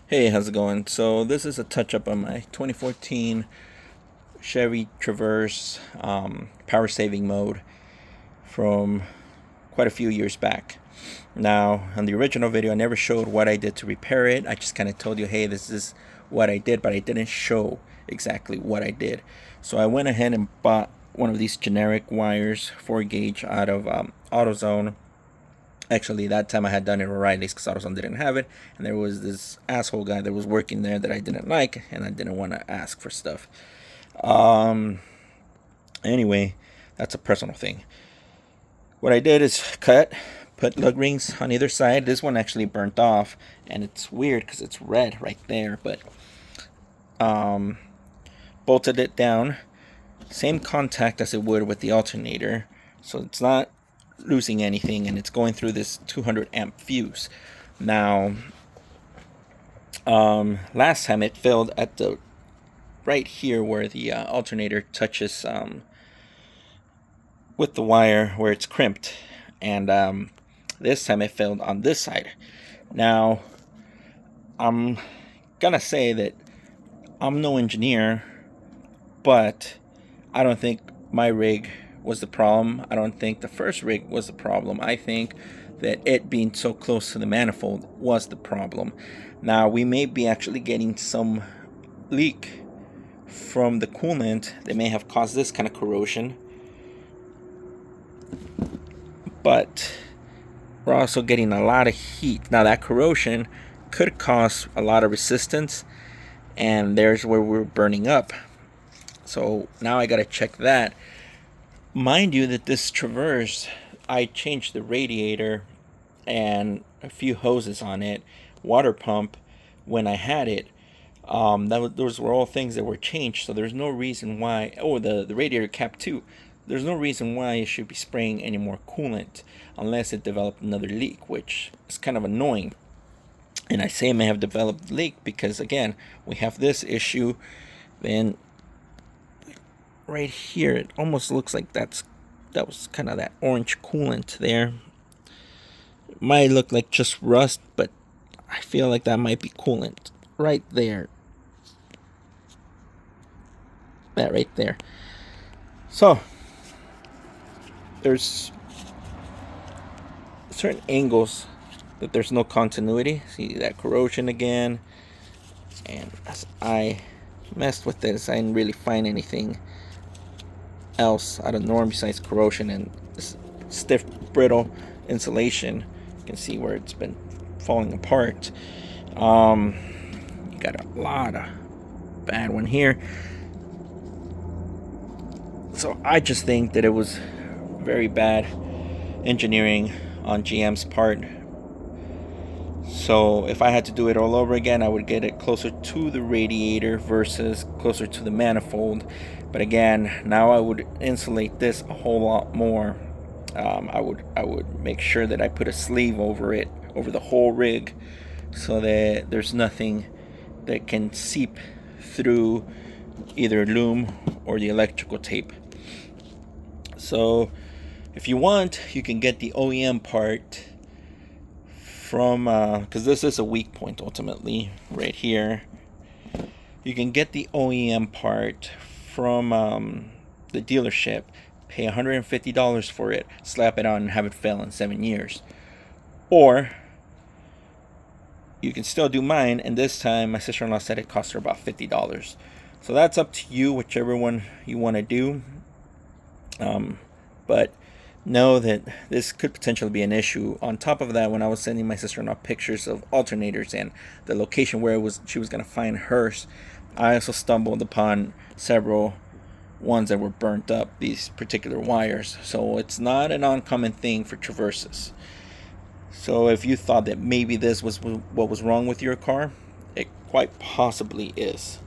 Hey, how's it going? So this is a touch-up on my 2014 Chevy Traverse power saving mode from quite a few years back. Now, on the original video, I never showed what I did to repair it. I just kind of told you, hey, this is what I did, but I didn't show exactly what I did. So I went ahead and bought one of these generic wires, 4 gauge, out of AutoZone. Actually, that time I had done it O'Reilly's because AutoZone didn't have it, and there was this asshole guy that was working there that I didn't like, and I didn't want to ask for stuff. Um, anyway, that's a personal thing. What I did is put lug rings on either side. This one actually burnt off, and it's weird because it's red right there, but um, bolted it down. Same contact as it would with the alternator, so it's not losing anything, and it's going through this 200 amp fuse. Now, last time it failed at the right here where the alternator touches with the wire where it's crimped, and this time it failed on this side. Now, I'm gonna say that I'm no engineer, but I don't think my rig was the problem. I don't think the first rig was the problem. I think that it being so close to the manifold was the problem. Now, we may be actually getting some leak from the coolant that may have caused this kind of corrosion, but we're also getting a lot of heat. Now, that corrosion could cause a lot of resistance, and there's where we're burning up. So now I gotta check that. Mind you that this Traverse, I changed the radiator and a few hoses on it, water pump when I had it. Those were all things that were changed, so there's no reason why. Oh, the radiator cap too. There's no reason why it should be spraying any more coolant unless it developed another leak, which is kind of annoying. And I say it may have developed a leak because, again, we have this issue. Then right here, it almost looks like that was kind of that orange coolant there. It might look like just rust, but I feel like that might be coolant right there. That right there. So there's certain angles that there's no continuity. See that corrosion again, and as I messed with this, I didn't really find anything else out of norm besides corrosion and this stiff, brittle insulation. You can see where it's been falling apart. You got a lot of bad one here. So I just think that it was very bad engineering on GM's part. So if I had to do it all over again, I would get it closer to the radiator versus closer to the manifold. But again, now I would insulate this a whole lot more. I would make sure that I put a sleeve over it, over the whole rig, so that there's nothing that can seep through either loom or the electrical tape. So if you want, you can get the OEM part from, because this is a weak point ultimately, right here. You can get the OEM part from the dealership, pay $150 for it, slap it on, and have it fail in 7 years. Or you can still do mine, and this time my sister-in-law said it cost her about $50. So that's up to you, whichever one you want to do. But know that this could potentially be an issue. On top of that, when I was sending my sister-in-law pictures of alternators and the location where she was going to find hers, I also stumbled upon several ones that were burnt up, these particular wires. So it's not an uncommon thing for Traverses. So if you thought that maybe this was what was wrong with your car, it quite possibly is.